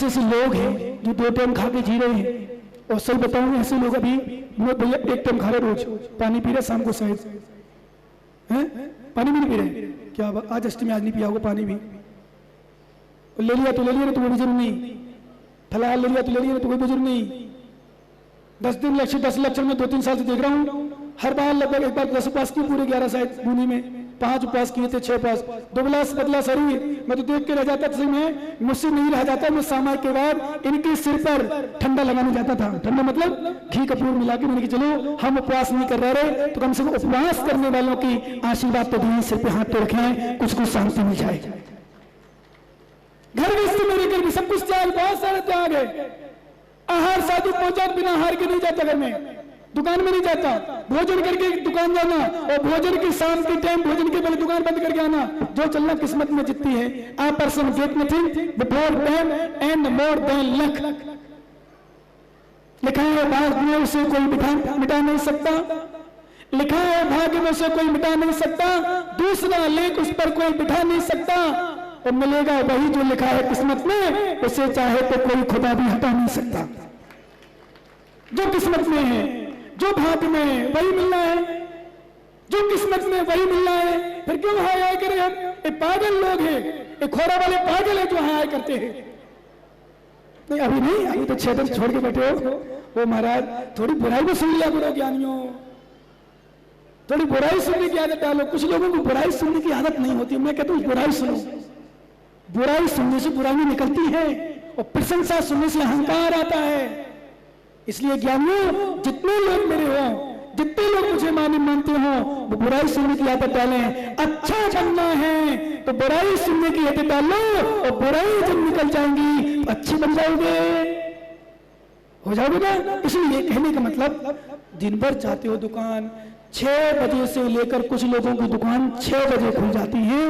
ऐसे लोग हैं जो 2 टाइम खा के जी रहे हैं, और सही बताऊं ऐसे लोग अभी भैया 1 टाइम खा रहे, रोज पानी पी रहे, शाम को शायद हैं पानी भी नहीं पी रहे। क्या आज अष्टमी, आज नहीं पिया होगा पानी भी, ले लिया तो ले लिया, तो कोई बुजुर्ग नहीं, फलाहार ले लिया तो ले लिया, तो कोई बुजुर्ग नहीं। 10 दिन लक्ष्य 10 लक्षण में 2-3 साल से देख रहा हूँ, हर बार लगभग एक बार 10 उपवास किए, पूरे 11 शायद बूनी में 5 उपवास किए थे, 6 उपवास, दुबला बदला शरीर। मैं तो देख के रह जाता था, मैं मुझसे नहीं रह जाता, मैं सामायिक के बाद इनके सिर पर ठंडा लगाने जाता था। ठंडा मतलब घी कपूर मिला के, मैंने कहा चलो हम उपवास नहीं कर रहे तो कम से कम उपवास करने वालों की आशीर्वाद तो दिए, सिर पे हाथ तो रखें, कुछ कुछ शांति मिल जाए। घर गृहस्थी मेरे घर में सब कुछ त्याग, बहुत सारे त्याग है। आहार साधु पहुंचा बिना आहार के नहीं जाता, घर में दुकान में नहीं जाता, भोजन करके दुकान जाना, और भोजन की शाम के टाइम भोजन के पहले दुकान बंद करके आना। जो चलना किस्मत में जितनी है। आ person get nothing before them and more than luck. लिखा है भाग्य में उसे कोई मिटा नहीं सकता, लिखा है भाग्य में उसे कोई मिटा नहीं सकता, दूसरा लेख उस पर कोई बिठा नहीं सकता, और मिलेगा वही जो लिखा है किस्मत में, उसे चाहे तो कोई खुदा भी हटा नहीं सकता। जो किस्मत में है, जो भाग्य में वही मिलना है, जो किस्मत में वही मिलना है। फिर क्यों हाय हाय करें हम? ये पागल लोग हैं, ये खोरा वाले पागल है जो हाय हाय करते हैं। नहीं अभी नहीं, अभी तो 6 दिन छोड़ के बैठे हो। वो महाराज थोड़ी बुराई को सुन लिया करो ज्ञानियों, थोड़ी बुराई सुनने की आदत डालो। कुछ लोगों को बुराई सुनने की आदत नहीं होती, मैं कहता हूँ बुराई सुनो। बुराई सुनने से बुराई निकलती है, और प्रशंसा सुनने से अहंकार आता है। इसलिए ज्ञानियों जितने लोग मेरे हो, जितने लोग मुझे मानते हो, वो बुराई सुनने की आदत डालें। अच्छा बनना है तो बुराई सुनने की आदत डालो, और बुराई जब निकल जाएंगी तो अच्छे बन जाओगे, हो जाओगे ना। इसलिए कहने का मतलब, दिन भर जाते हो दुकान, 6 बजे से लेकर कुछ लोगों की दुकान 6 बजे खुल जाती है,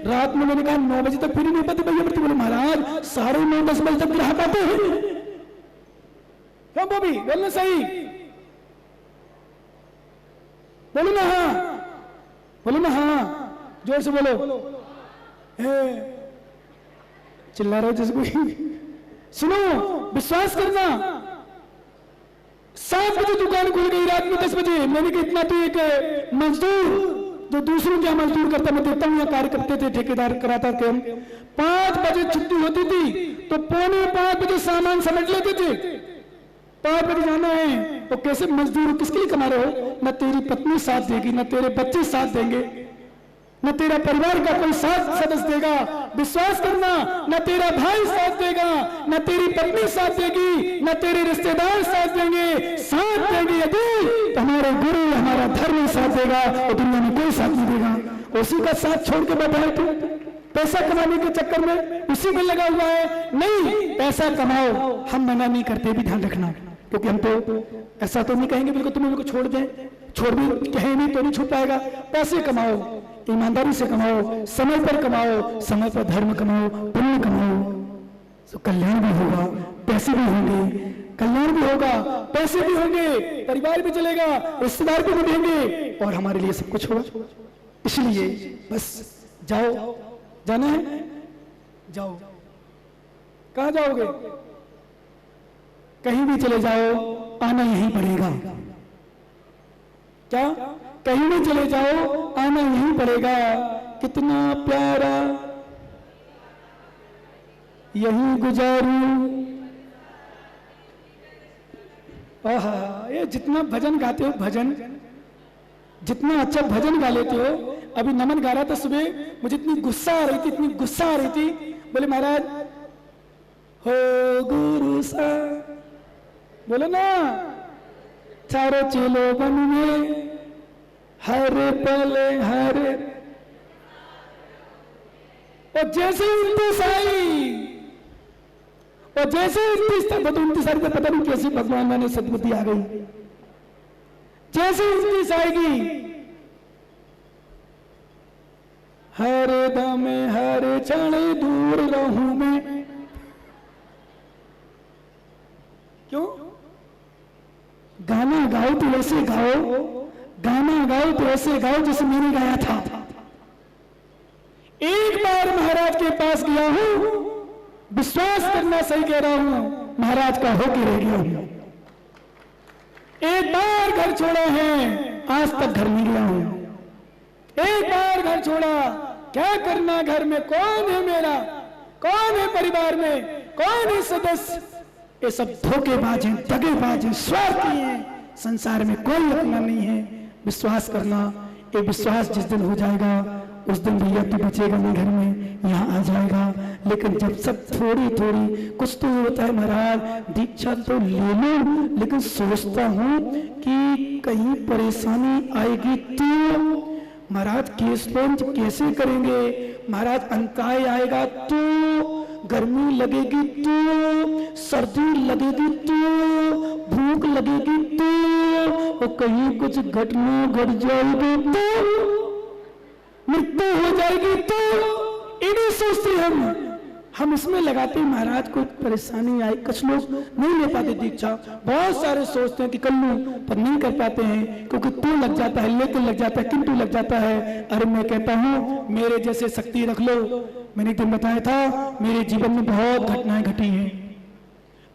रात में मैंने कहा 9 बजे तक फिर नहीं पाते भैया। बोले महाराज 9:30-10 बजे तक ग्राहक आते हैं। क्यों बॉबी बोलना सही, बोलो ना हाँ, बोलो ना हाँ, जोर से बोलो। चिल्ला रहे जैसे कोई। सुनो, विश्वास करना, 7 बजे दुकान खुल गई, रात में 10 बजे। मैंने कहा इतना तो एक मजदूर जो दूसरों क्या मजदूर करता, मैं देखता हूँ, यहाँ कार्य करते थे, ठेकेदार कराता थे। 5 बजे छुट्टी होती थी तो 4:45 बजे सामान समझ लेते थे। 5 बजे जाना है तो कैसे मजदूर किसके लिए कमा रहे हो? न तेरी पत्नी साथ देगी, न तेरे बच्चे साथ देंगे, न तेरा परिवार का कोई साथ सदस्य देगा। विश्वास करना, न तेरा भाई साथ देगा, न तेरी पत्नी साथ देगी, न तेरे रिश्तेदार साथ देंगे। साथ देंगे यदि तो हमारे गुरु, हमारा धर्म साथ देगा, और दुनिया में कोई साथ नहीं देगा। उसी का साथ छोड़ के बैठा है तू, पैसा कमाने के चक्कर में उसी में लगा हुआ है। नहीं, पैसा कमाओ, हम मना नहीं करते, भी ध्यान रखना, क्योंकि हम तो ऐसा तो नहीं कहेंगे बिल्कुल तुम्हें को छोड़ दें, छोड़ भी कहें नहीं तो नहीं छूट पाएगा। पैसे कमाओ, ईमानदारी से कमाओ, समय पर कमाओ, समय पर धर्म कमाओ, पुण्य कमाओ, तो कल्याण भी होगा, पैसे भी होंगे, कल्याण भी होगा, पैसे भी होंगे, परिवार भी चलेगा, रिश्तेदार भी बढ़ेंगे, और हमारे लिए सब कुछ होगा। इसलिए बस जाओ, जाना है जाओ। कहाँ जाओगे? कहीं भी चले जाओ, आना यहीं पड़ेगा। क्या? कहीं भी चले जाओ, आना यहीं पड़ेगा। कितना प्यारा यहीं गुजारू। आहा, ये जितना भजन गाते हो, भजन जितना अच्छा भजन गा लेते हो। अभी नमन गा रहा था सुबह, मुझे इतनी गुस्सा आ रही थी, इतनी गुस्सा आ रही थी। बोले महाराज हो गुरु सा, बोलो ना, चारों चेलो बन में हर पल हर, और जैसे 29 आई, और जैसे 29 तारीख को पता नहीं कैसी भगवान मैंने सद्बुद्धि आ गई। जैसे 29 आएगी, हर दम हर क्षण दूर रहूं मैं। क्यों? गाना गाओ तो ऐसे गाओ, गाना गाओ तो ऐसे गाओ जैसे मैंने गाया था। एक बार महाराज के पास गया हूं, विश्वास करना, सही कह रहा हूं, महाराज का होके रह गया हूं। एक बार घर छोड़ा है, आज तक घर नहीं गया हूं। एक बार घर छोड़ा, क्या करना घर में, कौन है मेरा, कौन है परिवार में, कौन है सदस्य। ये सब धोखेबाज हैं, दगेबाज हैं, स्वार्थी हैं, संसार में कोई अपना नहीं है। विश्वास करना, ये विश्वास जिस दिन हो जाएगा उस दिन भैया तू बचेगा नहीं घर में, यहाँ आ जाएगा। लेकिन जब सब थोड़ी थोड़ी, कुछ तो होता है महाराज, दीक्षा तो ले लो, लेकिन सोचता हूं कि कहीं परेशानी आएगी तो महाराज केस लॉन्च कैसे करेंगे, महाराज अंतराय आएगा तो, गर्मी लगेगी तो, सर्दी लगेगी तो, भूख लगेगी तो, और कहीं कुछ घटना घट जाएगी तो, मृत्यु हो जाएगी तो, इन्हीं सोचते हम इसमें लगाते हैं महाराज को परेशानी आई। कुछ लोग नहीं ले पाते दीक्षा, बहुत सारे सोचते हैं कि कर लूं, पर नहीं कर पाते हैं क्योंकि तू लग जाता है, लेकिन लग जाता है, किंतु लग जाता है। अरे मैं कहता हूं मेरे जैसे शक्ति रख लो। मैंने एक दिन बताया था मेरे जीवन में बहुत घटनाएं घटी हैं,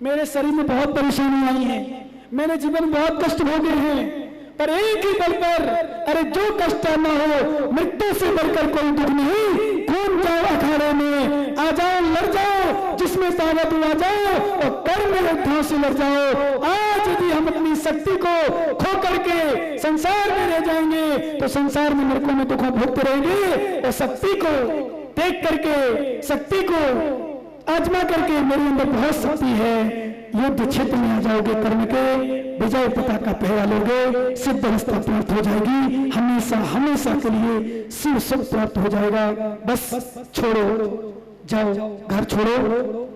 मेरे शरीर में बहुत परेशानी आई है, मैंने जीवन में बहुत कष्ट भोगे हैं, पर एक ही बल पर, अरे जो कष्ट ना हो, मृत्यु से बढ़कर कोई दुख नहीं। घूम जाओ अखाड़े में, आ जाओ लड़ जाओ, जिसमें ताकत आ जाओ, और कर्म योद्धाओं से लड़ जाओ। आज यदि हम अपनी शक्ति को खो करके संसार में रह जाएंगे तो संसार में नरकों में दुखों भोगते रहेंगे। और शक्ति को देख करके, शक्ति को आजमा करके, मेरे अंदर बहुत शक्ति है, युद्ध क्षेत्र में आ जाओगे, कर्म के विजय पताका पहरा लोगे, सिद्ध अवस्था प्राप्त हो जाएगी, हमेशा हमेशा के लिए शिव सुख प्राप्त हो जाएगा। बस छोड़ो, जाओ, घर छोड़ो।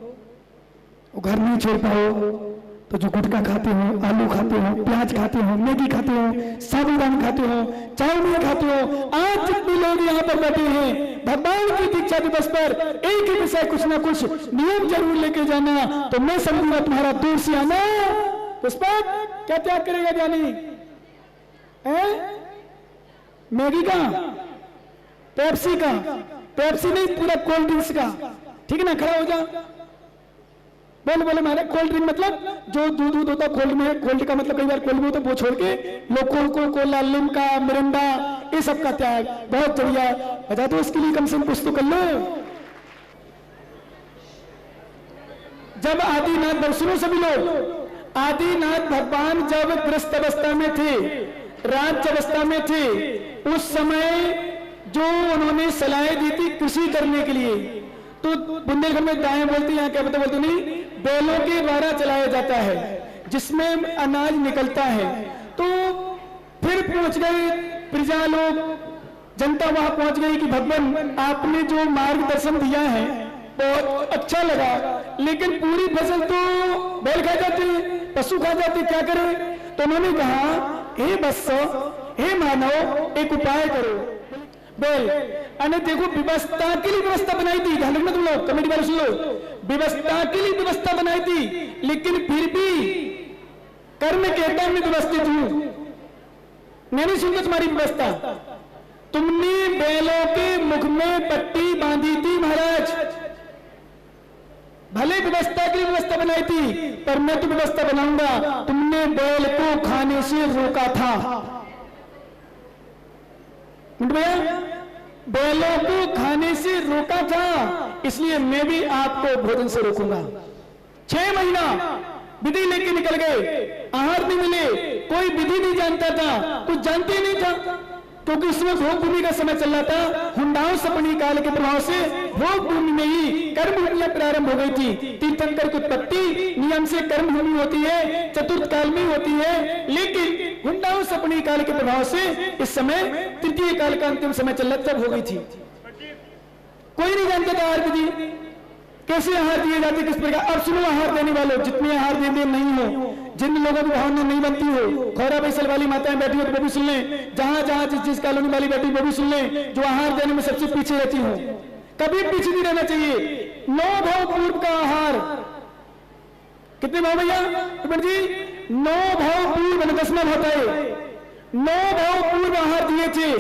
घर नहीं छोड़ पाओ तो जो गुटखा खाते हो, आलू खाते हो, प्याज खाते हो, मैगी खाते हो, साबुदाना खाते हो, चाउमीन खाते हो, आज जितने लोग यहाँ पर बैठे हैं भगवान की दीक्षा दिवस पर एक ही विषय कुछ ना कुछ नियम जरूर लेके जाना, तो मैं समझूंगा तुम्हारा दूर से आना। पुष्पक क्या त्याग करेगा जानी, मैगी का, पेप्सी का, पेप्सी नहीं पूरा कोल्ड ड्रिंक्स का, ठीक है ना, खड़ा हो जा, बोले बोले मारे कोल्ड ड्रिंक मतलब जो दूध होता कोल्ड में, कोल्ड का मतलब कई बार कोल्ड में होता, वो छोड़ के लोगों को कोला, लिम्का, मिरिंडा, ये सब का त्याग। बहुत बढ़िया, बता दो इसके लिए कम से कम कुछ तो कर लो। जब आदिनाथ, सुनो सभी लोग, आदिनाथ भगवान जब ग्रस्त अवस्था में थे, राज्य अवस्था में थे, उस समय जो उन्होंने सलाहें दी थी कृषि करने के लिए, तो बुंदेलखंड में दाएं बोलते हैं, यहाँ क्या पता बोलते नहीं, बैलों के द्वारा चलाया जाता है, जिसमें अनाज निकलता है। तो फिर पहुंच गए प्रजा लोग, जनता वहां पहुंच गई कि भगवान आपने जो मार्गदर्शन दिया है बहुत अच्छा लगा, लेकिन पूरी फसल तो बैल खा जाते, पशु खा जाते, क्या करें। तो उन्होंने कहा हे वत्स, हे मानव, एक उपाय करो। बैल अने देखो व्यवस्था के लिए व्यवस्था बनाई थी, ध्यान रखना तुम लोग, कमेटी वाले सुन लो, व्यवस्था के लिए व्यवस्था बनाई थी, लेकिन फिर भी कर्म केतन में व्यवस्थित हूं, मैंने सुनता तुम्हारी व्यवस्था। तुमने बैलों के मुख में पट्टी बांधी थी महाराज, भले व्यवस्था के लिए व्यवस्था बनाई थी, पर मैं तो व्यवस्था बनाऊंगा। तुमने बैल को खाने से रोका था, भैया बैलों को खाने से रोका था, इसलिए मैं भी आपको भोजन से रोकूंगा। 6 महीना विधि लेके निकल गए, आहार नहीं मिले, कोई विधि नहीं जानता था, कुछ जानते ही नहीं था, क्योंकि उसमें भोग भूमि का समय चल रहा था। हुंडाओं सपनी काल के प्रभाव से भोग भूमि में ही कर्म भूमियां प्रारंभ हो गई थी। तीर्थंकर की उत्पत्ति नियम से कर्म भूमि होती है, चतुर्थ काल में होती है, लेकिन हुंडाओं सपनी काल के प्रभाव से इस समय तृतीय काल का अंतिम समय चल रहा, तब हो गई थी। कोई नहीं जानता था आहार विधि कैसे आहार दिए जाते, किस प्रकार। अब सुनो आहार देने वालों, जितने आहार देने नहीं हो, जिन लोगों की भावना नहीं बनती हो, खौरा बैसल वाली माताएं बैठी हो तो वो भी सुन लें, जहां जहां जिस कॉलोनी वाली बैठी वो भी सुन लें, जो आहार देने में सबसे पीछे रहती हो, कभी पीछे नहीं रहना चाहिए। 9 भाव पूर्व का आहार, कितने भाव भैया जी, 9 भाव पूर्व, 10वां भाव है, 9 भाव पूर्व आहार दिए थे।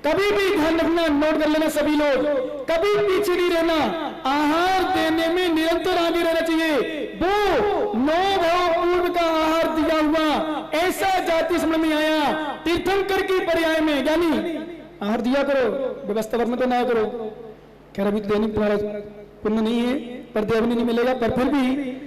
कभी भी ध्यान रखना, नोट कर लेना सभी लोग, कभी पीछे नहीं रहना, आहार देने में निरंतर आगे रहना चाहिए। वो 9 भाव पूर्व का आहार दिया हुआ ऐसा जाति समझ में आया, तीर्थंकर की पर्याय में, यानी आहार दिया करो, व्यवस्था वर्म तो ना करो। कह रहा भी दैनिक तुम्हारा पुण्य नहीं है, पर देव नहीं मिलेगा, पर फिर भी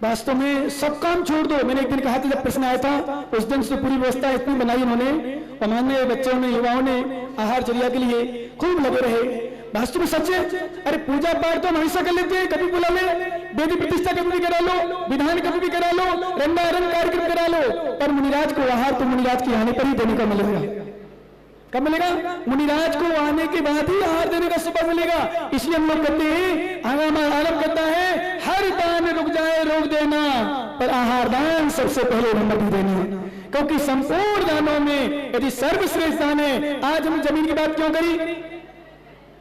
वास्तव में सब काम छोड़ दो। मैंने एक दिन कहा था, जब प्रश्न आया था, उस दिन से पूरी व्यवस्था इतनी बनाई उन्होंने, और माननीय बच्चों ने, युवाओं ने आहार चर्या के लिए खूब लगे रहे। वास्तव में सच है। अरे पूजा पाठ तो हम हमेशा कर लेते हैं, कभी बुला ले, वेदी प्रतिष्ठा कभी भी करा लो, विधान कभी भी करा लो, रंगारंग कार्यक्रम करा लो, पर मुनिराज को आहार तो मुनिराज के आने पर ही देने का मिलेगा। कब मिलेगा? मुनिराज को आने के बाद ही आहार देने का सुबह मिलेगा। इसलिए हम लोग कहते हैं, आरंभ करता है, हर दान रुक जाए रोक देना, पर आहार दान सबसे पहले नंबर भी देना, क्योंकि संपूर्ण दानों में यदि सर्वश्रेष्ठ दान है। आज हम जमीन की बात क्यों करी?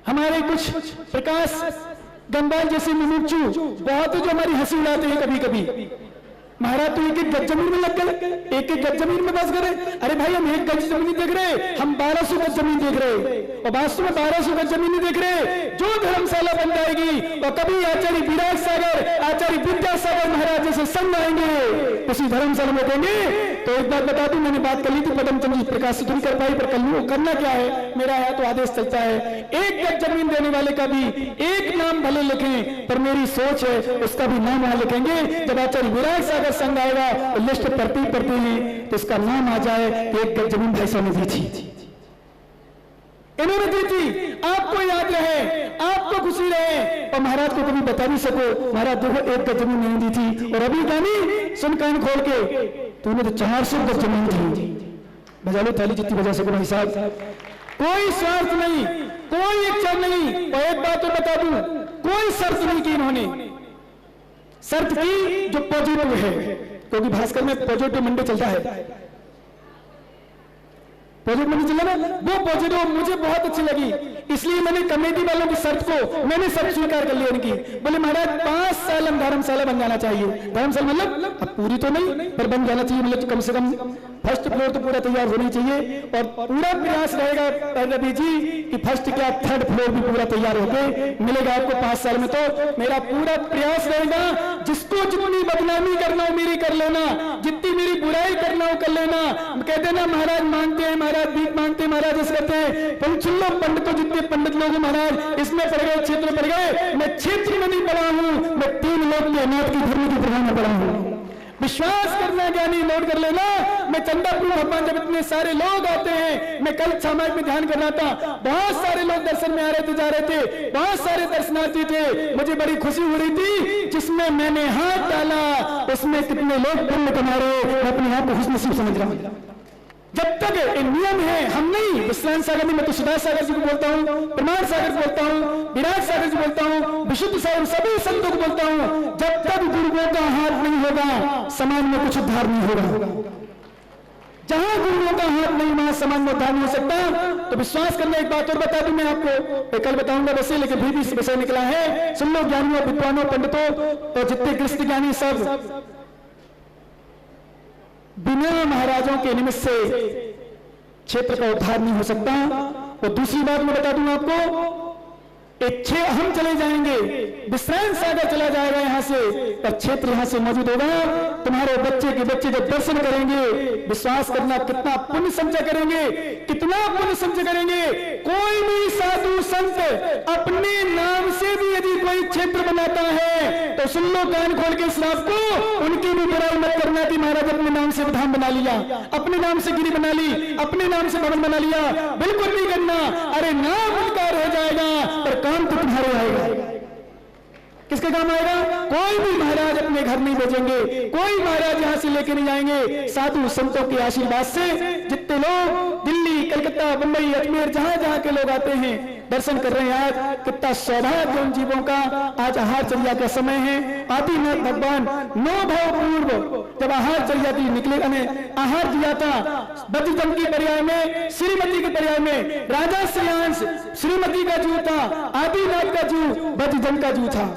हमारे कुछ प्रकाश गंगाल जैसे मुमुक्षु बहुत जो हमारी हंसी उड़ाते हैं कभी कभी, महाराज तो एक गज जमीन में लग गए, एक गज जमीन में बस गए। अरे भाई हम 1 गज जमीन देख रहे, हम 1200 गज जमीन देख रहे, और वास्तव में 1200 गज जमीन नहीं देख रहे। जो धर्मशाला बन जाएगी, और कभी आचार्य विराट सागर, आचार्य विद्यासागर महाराज जैसे संग आएंगे, उसी धर्मशाला में देंगे। तो एक बात बता दूं, मैंने बात कर ली थी पदम चंद्र जी प्रकाश से, नहीं कर पाई, पर करना क्या है, मेरा है तो आदेश चलता है। 1 गज जमीन देने वाले का भी एक नाम भले लिखें, पर मेरी सोच है उसका भी नाम वहां लिखेंगे। जब आचार्य विराट सागर संग आएगा, लिस्ट पढ़ते हैं तो इसका नाम आ जाए, 1 गज जमीन भाई साहब ने दी थी, इन्होंने दी थी। आपको याद रहे, आपको खुशी रहे, और महाराज को कभी बता नहीं सको, महाराज देखो 1 गज जमीन नहीं दी थी, और अभी जानी सुन कान खोल के, तूने तो 400 गज जमीन दी। बजा लो ताली जितनी बजा सको भाई साहब। कोई स्वार्थ नहीं, कोई इच्छा नहीं। और एक बात तो बता दूं, कोई शर्त नहीं की इन्होंने, शर्त की जो पॉजिटिव है, क्योंकि भास्कर में पॉजिटिव मंडे चलता है, पॉजिटिव मंडे चला ना, वो पॉजिटिव मुझे बहुत अच्छी लगी। इसलिए मैंने कमेटी वालों की शर्त को मैंने सब स्वीकार कर लिया इनकी। बोले महाराज 5 साल हम धर्मशाला बन जाना चाहिए। धर्मशाला मतलब अब पूरी तो नहीं, पर बन जाना चाहिए, मतलब कम से कम फर्स्ट फ्लोर तो पूरा तैयार होनी चाहिए, और पूरा प्रयास रहेगा रवि जी कि फर्स्ट क्या 3rd फ्लोर भी पूरा तैयार होके मिलेगा आपको 5 साल में। तो मेरा पूरा प्रयास रहेगा, जिसको जितनी बदनामी करना हो मेरी कर लेना, जितनी मेरी बुराई करना हो कर लेना, कह देना महाराज मानते हैं, महाराज भीख मांगते हैं, महाराज इस करते हैं। सुन लो पंडितों, जितने पंडित लोग महाराज इसमें पड़ गए, क्षेत्र में पड़ गए, मैं क्षेत्र में नहीं पढ़ा हूं, मैं 3 लोग के अनाथ की धर्म की प्रधान में पढ़ा हूं। विश्वास करना ज्ञानी, नोट कर लेना। मैं चंदापुर भगवान जब इतने सारे लोग आते हैं, मैं कल समाज में ध्यान कर रहा था, बहुत सारे लोग दर्शन में आ रहे थे, जा रहे थे, बहुत सारे दर्शनार्थी थे, मुझे बड़ी खुशी हो रही थी। जिसमें मैंने हाथ डाला उसमें कितने लोग पुण्य कमा रहे, मैं अपने आप को खुशनसीब समझ रहा हूं। जब तक ये नियम है, हम नहीं, विश्रांत सागर नहीं, मैं तो सुधार सागर जी को बोलता हूँ, प्रमाण सागर बोलता हूँ, विराट सागर जी बोलता हूँ, विशुद्ध सागर, सभी संतों को बोलता हूँ, जब तक गुरुओं का हाथ नहीं होगा समाज में कुछ उद्धार नहीं होगा। जहां गुरुओं का हाथ नहीं, वहां समाज में उद्धार नहीं हो सकता। तो विश्वास करना। एक बात और बता दूं मैं आपको, कल बताऊंगा वैसे, लेकिन भी इस विषय निकला है। सुन लो ज्ञानियों, विद्वानों, पंडितों, तो जितने कृष्ण ज्ञानी सब बिना महाराजों के निमित्त से क्षेत्र का उद्धार नहीं हो सकता। और दूसरी बात मैं बता दूं आपको, हम चले जाएंगे, विश्रांत सागर चला जाएगा यहां से, पर क्षेत्र यहां से मौजूद होगा। तुम्हारे बच्चे के बच्चे जब दर्शन करेंगे, विश्वास करना कितना पुण्य संचय करेंगे, कितना पुण्य संचय करेंगे। कोई भी साधु संत अपने नाम से भी यदि कोई क्षेत्र बनाता है तो सुन लो कान खोल के इस बात को, उनकी भी बुराई मत करना कि महाराज अपने नाम से विधान बना लिया, अपने नाम से गिरी बना ली, अपने नाम से भवन बना लिया, बिल्कुल नहीं करना। अरे नाम उनका रह जाएगा पर काम तो तुम्हारे आएगा। किसके काम आएगा? कोई भी महाराज अपने घर नहीं भेजेंगे, कोई महाराज यहां से लेके नहीं जाएंगे। साधु संतों के आशीर्वाद से जितने लोग दिल्ली, कलकत्ता, मुंबई, अजमेर, जहां जहां के लोग आते हैं दर्शन कर रहे हैं, आज कितना सौभाग्य उन जीवों का। आज आहार चर्या का समय है। आदिनाथ भगवान 9 भाव पूर्व जब आहार चर्या की निकले, आहार दिया था बद्रीजन की पर्याय में, श्रीमती के पर्याय में, राजा श्रेयांश श्रीमती का जू था, आदिनाथ का जू बद्रीजन का जू था।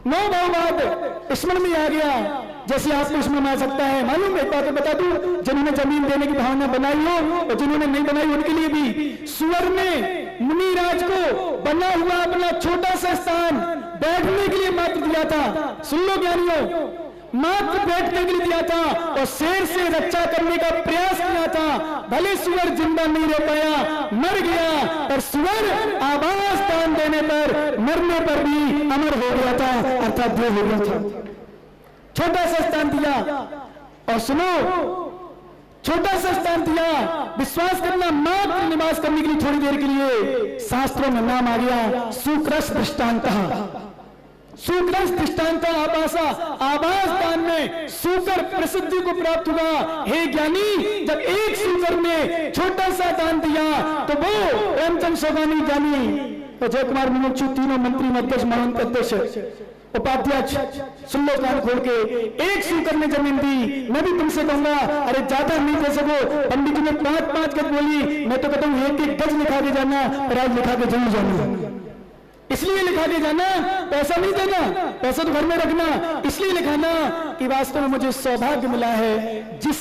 9 भाव बाद स्मरण में आ गया जैसे आपको इसमें आ सकता है। मालूम एक बात बता दूं, जिन्होंने जमीन देने की भावना बनाई हो और जिन्होंने नहीं बनाई उनके लिए भी सुअर ने मुनिराज को बना हुआ अपना छोटा सा स्थान बैठने के लिए मात्र दिया था। सुन लो ज्ञानियों, मात्र बैठने के लिए दिया था और शेर से रक्षा करने का प्रयास किया था। भले सुअर जिंदा नहीं रह पाया, मर गया, पर सुअर आवाज दान देने पर मरने पर भी अमर हो गया था, अर्थात देव हो गया था। छोटा सा स्थान दिया। और सुनो, छोटा सा स्थान दिया, विश्वास करना, मात्र निवास करने के लिए थोड़ी देर के लिए शास्त्रों में नाम आ गया सुक्रस दृष्टांत। सुक्रस दृष्टांत आभासा, आभास दान में सूकर प्रसिद्धि को प्राप्त हुआ। हे ज्ञानी, जब एक सूकर ने छोटा सा दान दिया तो वो रामचंद्र सोगानी ज्ञानी, जय कुमार मुमुक्षु, तीनों मंत्री, अध्यक्ष, महंत अध्यक्ष, उपाध्यक्ष, सुन लो कान खोल के, एक सूकर ने जमीन दी। मैं भी तुमसे कहूंगा, अरे ज्यादा नहीं दे सको, पंडित जी ने 5-5 गज बोली, मैं तो कहता हूं 1-1 गज लिखा के जाना, पर आज लिखा के जरूर जाना। इसलिए लिखा के जाना, पैसा नहीं देना, पैसा तो घर में रखना, इसलिए लिखाना कि वास्तव में मुझे सौभाग्य मिला है जिस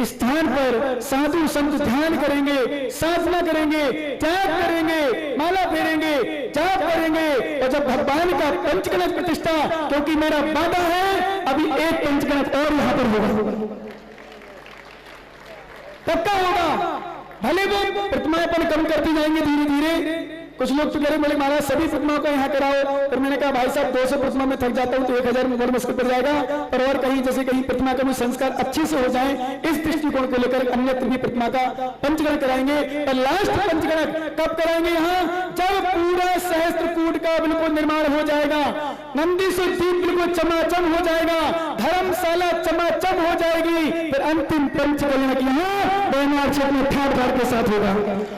स्थान पर साधु संत ध्यान करेंगे, साधना करेंगे, त्याग करेंगे, माला फेरेंगे, जाप करेंगे, और जब भगवान का पंचकलश प्रतिष्ठा, क्योंकि मेरा वादा है अभी एक पंचकलश और यहां पर होगा, पक्का होगा। भले वो प्रतिमाएं कम करती जाएंगे धीरे धीरे। कुछ लोग तो कह रहे बोले महाराज सभी प्रतिमाओं को यहाँ कराओ, पर मैंने कहा भाई साहब 200 प्रतिमा में थक जाता हूँ तो 1000 में और मुश्किल पड़ जाएगा। पर और कहीं जैसे कहीं प्रतिमा का भी संस्कार अच्छे से हो जाए, इस दृष्टिकोण को लेकर अन्यत्र भी प्रतिमा का पंचगण कराएंगे। और लास्ट पंचगण कब कराएंगे? यहाँ जब पूरा सहस्त्रकूट का बिल्कुल निर्माण हो जाएगा, नंदी से दीप बिल्कुल चमाचम हो जाएगा, धर्मशाला चमाचम हो जाएगी, फिर अंतिम पंचगण यहाँ बैनार्चक में ठाट ठाट के साथ होगा।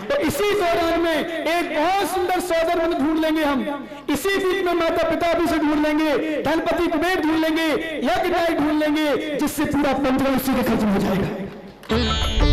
तो इसी दौरान में एक बहुत सुंदर सौदर बन ढूंढ लेंगे हम, इसी बीच में माता पिता भी से ढूंढ लेंगे, धनपति कुबेर ढूंढ लेंगे, यज्ञ ढूंढ लेंगे, जिससे पूरा पंचगण उसी के खर्च में हो जाएगा।